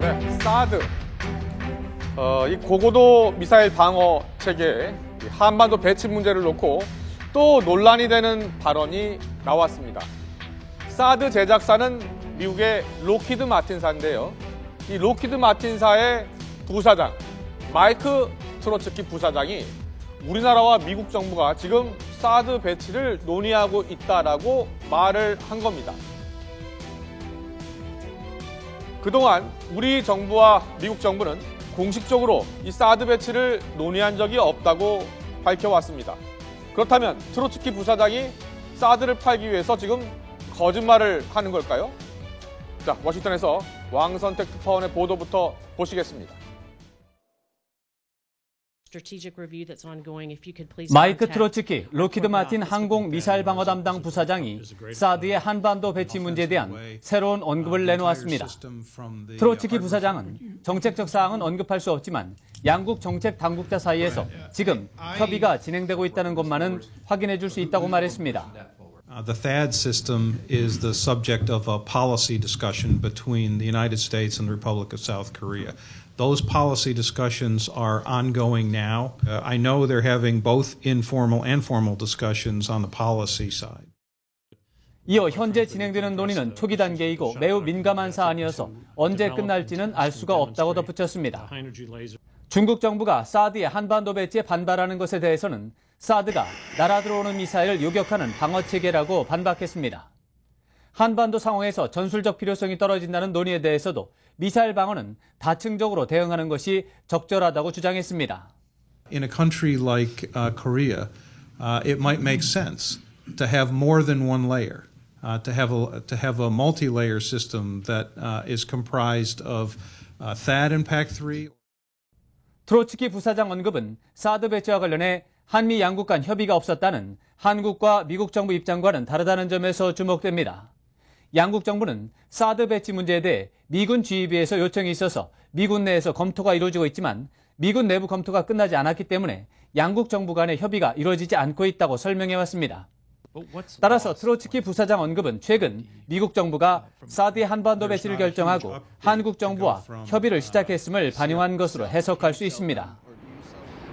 네, 사드. 이 고고도 미사일 방어 체계, 한반도 배치 문제를 놓고 또 논란이 되는 발언이 나왔습니다. 사드 제작사는 미국의 록히드 마틴사인데요. 이 록히드 마틴사의 부사장, 마이크 트로츠키 부사장이 우리나라와 미국 정부가 지금 사드 배치를 논의하고 있다라고 말을 한 겁니다. 그동안 우리 정부와 미국 정부는 공식적으로 이 사드 배치를 논의한 적이 없다고 밝혀왔습니다. 그렇다면 트로츠키 부사장이 사드를 팔기 위해서 지금 거짓말을 하는 걸까요? 자, 워싱턴에서 왕선택 특파원의 보도부터 보시겠습니다. 마이크 트로츠키 록히드 마틴 항공 미사일 방어 담당 부사장이 사드의 한반도 배치 문제에 대한 새로운 언급을 내놓았습니다. 트로츠키 부사장은 정책적 사항은 언급할 수 없지만 양국 정책 당국자 사이에서 지금 협의가 진행되고 있다는 것만은 확인해 줄 수 있다고 말했습니다. The THAAD system is the subject of a policy discussion between the United States and the Republic of South Korea. Those policy discussions are ongoing now. I know they're having both informal and formal discussions on the policy side. 이어 현재 진행되는 논의는 초기 단계이고 매우 민감한 사안이어서 언제 끝날지는 알 수가 없다고 덧붙였습니다. 중국 정부가 사드의 한반도 배치에 반발하는 것에 대해서는 사드가 날아 들어오는 미사일을 요격하는 방어 체계라고 반박했습니다. 한반도 상황에서 전술적 필요성이 떨어진다는 논의에 대해서도 미사일 방어는 다층적으로 대응하는 것이 적절하다고 주장했습니다. In a country like Korea, it might make sense to have more than one layer, to have a multi-layer system that is comprised of THAAD and PAC-3. 트로츠키 부사장 언급은 사드 배치와 관련해 한미 양국 간 협의가 없었다는 한국과 미국 정부 입장과는 다르다는 점에서 주목됩니다. 양국 정부는 사드 배치 문제에 대해 미군 지휘부에서 요청이 있어서 미군 내에서 검토가 이루어지고 있지만 미군 내부 검토가 끝나지 않았기 때문에 양국 정부 간의 협의가 이루어지지 않고 있다고 설명해왔습니다. 따라서 트로츠키 부사장 언급은 최근 미국 정부가 사드의 한반도 배치를 결정하고 한국 정부와 협의를 시작했음을 반영한 것으로 해석할 수 있습니다.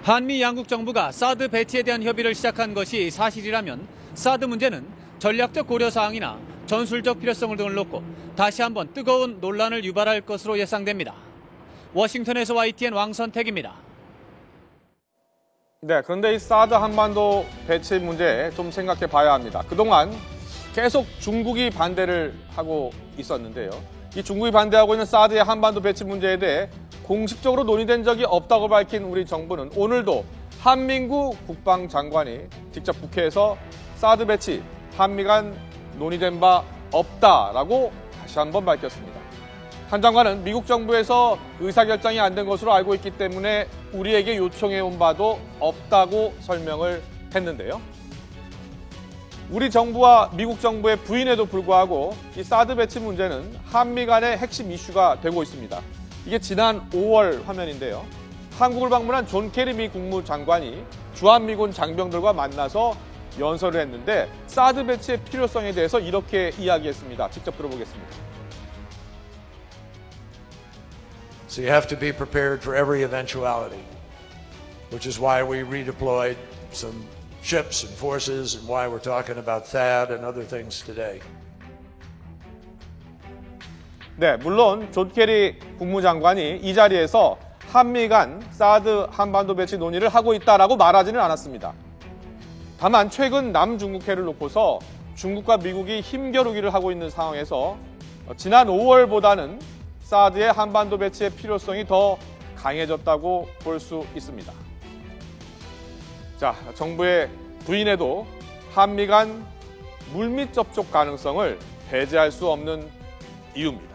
한미 양국 정부가 사드 배치에 대한 협의를 시작한 것이 사실이라면 사드 문제는 전략적 고려사항이나 전술적 필요성을 등을 놓고 다시 한번 뜨거운 논란을 유발할 것으로 예상됩니다. 워싱턴에서 YTN 왕선택입니다. 네, 그런데 이 사드 한반도 배치 문제 좀 생각해 봐야 합니다. 그동안 계속 중국이 반대를 하고 있었는데요. 이 중국이 반대하고 있는 사드의 한반도 배치 문제에 대해 공식적으로 논의된 적이 없다고 밝힌 우리 정부는 오늘도 한민구 국방장관이 직접 국회에서 사드 배치, 한미 간 논의된 바 없다라고 다시 한번 밝혔습니다. 한 장관은 미국 정부에서 의사결정이 안 된 것으로 알고 있기 때문에 우리에게 요청해온 바도 없다고 설명을 했는데요. 우리 정부와 미국 정부의 부인에도 불구하고 이 사드 배치 문제는 한미 간의 핵심 이슈가 되고 있습니다. 이게 지난 5월 화면인데요. 한국을 방문한 존 케리 미 국무장관이 주한미군 장병들과 만나서 연설을 했는데 사드 배치의 필요성에 대해서 이렇게 이야기했습니다. 직접 들어보겠습니다. So you have to be prepared for every eventuality, which is why we redeployed some ships and forces and why we're talking about THAAD and other things today. 네, 물론 존 케리 국무장관이 이 자리에서 한미 간 사드 한반도 배치 논의를 하고 있다라고 말하지는 않았습니다. 다만 최근 남중국해를 놓고서 중국과 미국이 힘겨루기를 하고 있는 상황에서 지난 5월보다는 사드의 한반도 배치의 필요성이 더 강해졌다고 볼 수 있습니다. 자, 정부의 부인에도 한미 간 물밑 접촉 가능성을 배제할 수 없는 이유입니다.